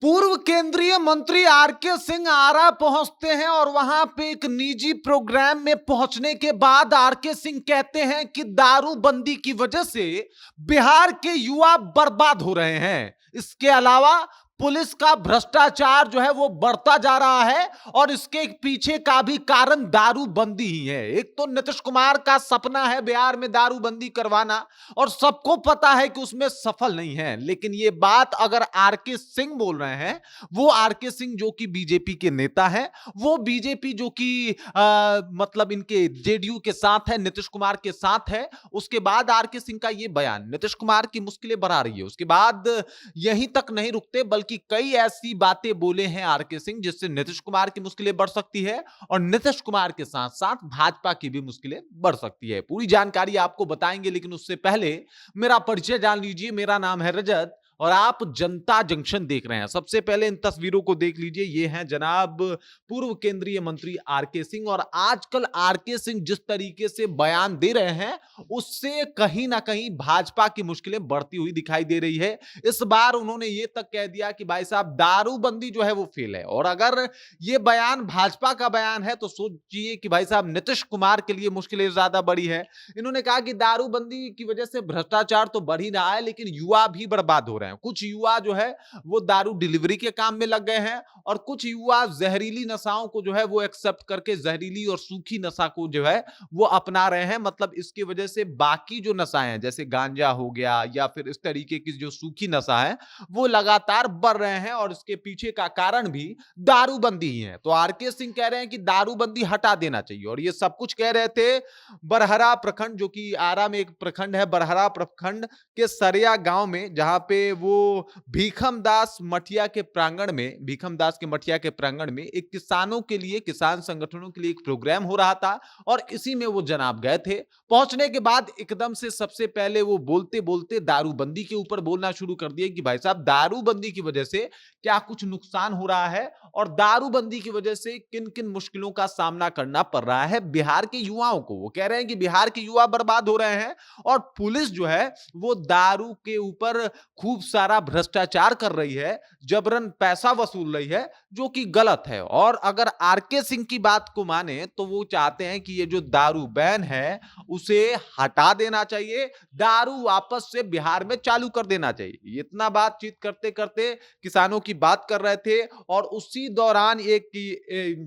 पूर्व केंद्रीय मंत्री आरके सिंह आरा पहुंचते हैं और वहां पे एक निजी प्रोग्राम में पहुंचने के बाद आरके सिंह कहते हैं कि दारूबंदी की वजह से बिहार के युवा बर्बाद हो रहे हैं। इसके अलावा पुलिस का भ्रष्टाचार जो है वो बढ़ता जा रहा है और इसके पीछे का भी कारण दारूबंदी ही है। एक तो नीतीश कुमार का सपना है बिहार में दारूबंदी करवाना और सबको पता है कि उसमें सफल नहीं है, लेकिन ये बात अगर आरके सिंह बोल रहे हैं, वो आरके सिंह जो कि बीजेपी के नेता हैं, वो बीजेपी जो कि मतलब इनके जेडीयू के साथ है, नीतीश कुमार के साथ है, उसके बाद आरके सिंह का ये बयान नीतीश कुमार की मुश्किलें बढ़ा रही है। उसके बाद यहीं तक नहीं रुकते बल्कि कई ऐसी बातें बोले हैं आरके सिंह जिससे नीतीश कुमार की मुश्किलें बढ़ सकती है और नीतीश कुमार के साथ साथ भाजपा की भी मुश्किलें बढ़ सकती है। पूरी जानकारी आपको बताएंगे, लेकिन उससे पहले मेरा परिचय जान लीजिए। मेरा नाम है रजत और आप जनता जंक्शन देख रहे हैं। सबसे पहले इन तस्वीरों को देख लीजिए। ये हैं जनाब पूर्व केंद्रीय मंत्री आरके सिंह और आजकल आरके सिंह जिस तरीके से बयान दे रहे हैं उससे कहीं ना कहीं भाजपा की मुश्किलें बढ़ती हुई दिखाई दे रही है। इस बार उन्होंने ये तक कह दिया कि भाई साहब दारूबंदी जो है वो फेल है और अगर ये बयान भाजपा का बयान है तो सोचिए कि भाई साहब नीतीश कुमार के लिए मुश्किलें ज्यादा बड़ी है। इन्होंने कहा कि दारूबंदी की वजह से भ्रष्टाचार तो बढ़ ही रहा है लेकिन युवा भी बर्बाद हो रहे हैं। कुछ युवा जो है वो दारू डिलीवरी के काम में लग गए हैं और कुछ युवा जहरीली नशाओं को जो है वो एक्सेप्ट करके जहरीली और सूखी नशा को जो है वो अपना रहे हैं। मतलब इसकी वजह से बाकी जो नशाएं हैं जैसे गांजा हो गया या फिर इस तरीके की जो सूखी नशा है वो लगातार बढ़ रहे हैं और इसके पीछे का कारण भी दारूबंदी ही है। तो आरके सिंह कह रहे हैं कि दारूबंदी हटा देना चाहिए और ये सब कुछ कह रहे थे बरहरा प्रखंड, जो कि आरा में एक प्रखंड है, बरहरा प्रखंड के सरिया गांव में, जहां पे वो भीखम दास मठिया के प्रांगण में, भीखम दास के मठिया के प्रांगण में एक किसानों के लिए, किसान संगठनों के लिए एक प्रोग्राम हो रहा था और इसी में वो जनाब गए थे। पहुंचने के बाद एकदम से सबसे पहले वो बोलते बोलते दारूबंदी के ऊपर बोलना शुरू कर दिए कि भाई साहब दारूबंदी की वजह से क्या कुछ नुकसान हो रहा है और दारूबंदी की वजह से किन किन मुश्किलों का सामना करना पड़ रहा है बिहार के युवाओं को। वो कह रहे हैं कि बिहार के युवा बर्बाद हो रहे हैं और पुलिस जो है वो दारू के ऊपर खूब सारा भ्रष्टाचार कर रही है, जबरन पैसा वसूल रही है, जो कि गलत है। और अगर आरके सिंह की बात को माने तो वो चाहते हैं कि ये जो दारू बैन है उसे हटा देना चाहिए, दारू वापस से बिहार में चालू कर देना चाहिए। इतना बातचीत करते करते किसानों की बात कर रहे थे और उसी दौरान एक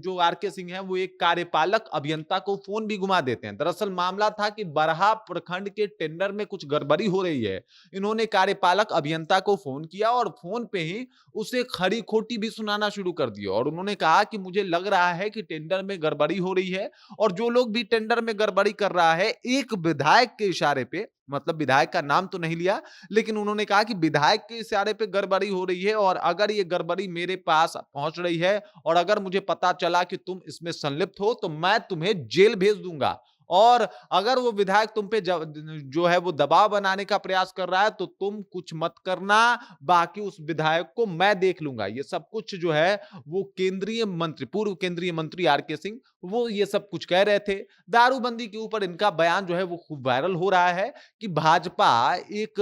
जो आरके सिंह है वो एक कार्यपालक अभियंता को फोन भी घुमा देते हैं। दरअसल मामला था कि बरहा प्रखंड के टेंडर में कुछ गड़बड़ी हो रही है। इन्होंने कार्यपालक अभियंता को फोन किया और फोन पे ही उसे खरी खोटी भी सुनाना शुरू कर दिया और उन्होंने कहा कि मुझे लग रहा है कि टेंडर में गड़बड़ी हो रही है और जो लोग भी टेंडर में गड़बड़ी कर रहा है, एक विधायक के इशारे पे, मतलब विधायक का नाम तो नहीं लिया लेकिन उन्होंने कहा कि विधायक के इशारे पे गड़बड़ी हो रही है और अगर ये गड़बड़ी मेरे पास पहुंच रही है और अगर मुझे पता चला कि तुम इसमें संलिप्त हो तो मैं तुम्हें जेल भेज दूंगा और अगर वो विधायक तुम पे जो है वो दबाव बनाने का प्रयास कर रहा है तो तुम कुछ मत करना, बाकी उस विधायक को मैं देख लूंगा। ये सब कुछ जो है वो केंद्रीय मंत्री, पूर्व केंद्रीय मंत्री आरके सिंह वो ये सब कुछ कह रहे थे। दारूबंदी के ऊपर इनका बयान जो है वो खूब वायरल हो रहा है कि भाजपा एक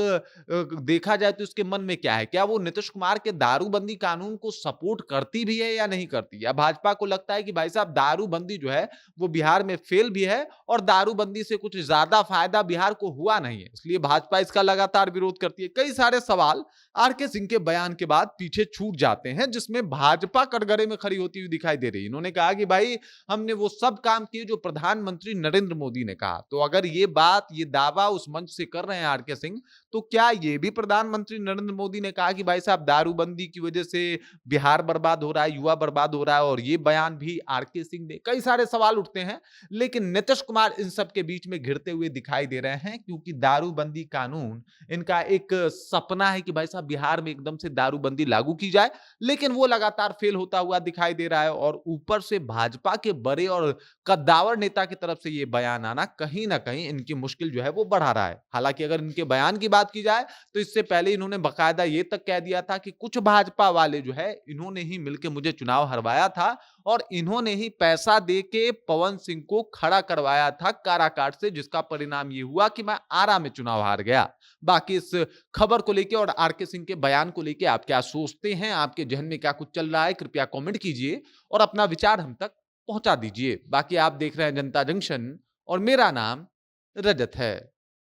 देखा जाए तो इसके मन में क्या है, क्या वो नीतीश कुमार के दारूबंदी कानून को सपोर्ट करती भी है या नहीं करती, या भाजपा को लगता है कि भाई साहब दारूबंदी जो है वो बिहार में फेल भी है और दारूबंदी से कुछ ज्यादा फायदा बिहार को हुआ नहीं है, इसलिए भाजपा इसका लगातार विरोध करती है। कई सारे सवाल आरके सिंह के बयान के बाद पीछे छूट जाते हैं जिसमें भाजपा कटघरे में खड़ी होती हुई दिखाई दे रही है। इन्होंने कहा कि भाई हमने वो सब काम किए जो प्रधानमंत्री नरेंद्र मोदी ने कहा। तो अगर ये बात, ये दावा उस मंच से कर रहे हैं आरके सिंह, तो क्या ये भी प्रधानमंत्री नरेंद्र मोदी ने कहा कि भाई साहब दारूबंदी की वजह से बिहार बर्बाद हो रहा है, युवा बर्बाद हो रहा है, और ये बयान भी आरके सिंह ने? कई सारे सवाल उठते हैं लेकिन नीतीश कुमार इन सब के बीच में घिरते हुए दिखाई दे रहे हैं क्योंकि दारूबंदी कानून इनका एक सपना है कि भाई साहब बिहार में एकदम से दारूबंदी लागू की जाए, लेकिन वो लगातार फेल होता हुआ दिखाई दे रहा है और ऊपर से भाजपा के बड़े और कद्दावर नेता की तरफ से ये बयान आना कहीं ना कहीं इनकी मुश्किल जो है वो बढ़ा रहा है। हालांकि अगर इनके बयान की बात की जाए तो इससे पहले इन्होंने बकायदा ये तक कह दिया था कि कुछ भाजपा वाले जो है इन्होंने ही मिलकर मुझे चुनाव हरवाया था और इन्होंने ही पैसा देके पवन सिंह को खड़ा करवाया आया था काराकाट से, जिसका परिणाम ये हुआ कि मैं आरा में चुनाव हार गया। बाकी इस खबर को लेके और आरके सिंह के बयान को लेके आप क्या सोचते हैं, आपके जहन में क्या कुछ चल रहा है, कृपया कमेंट कीजिए और अपना विचार हम तक पहुंचा दीजिए। बाकी आप देख रहे हैं जनता जंक्शन और मेरा नाम रजत है।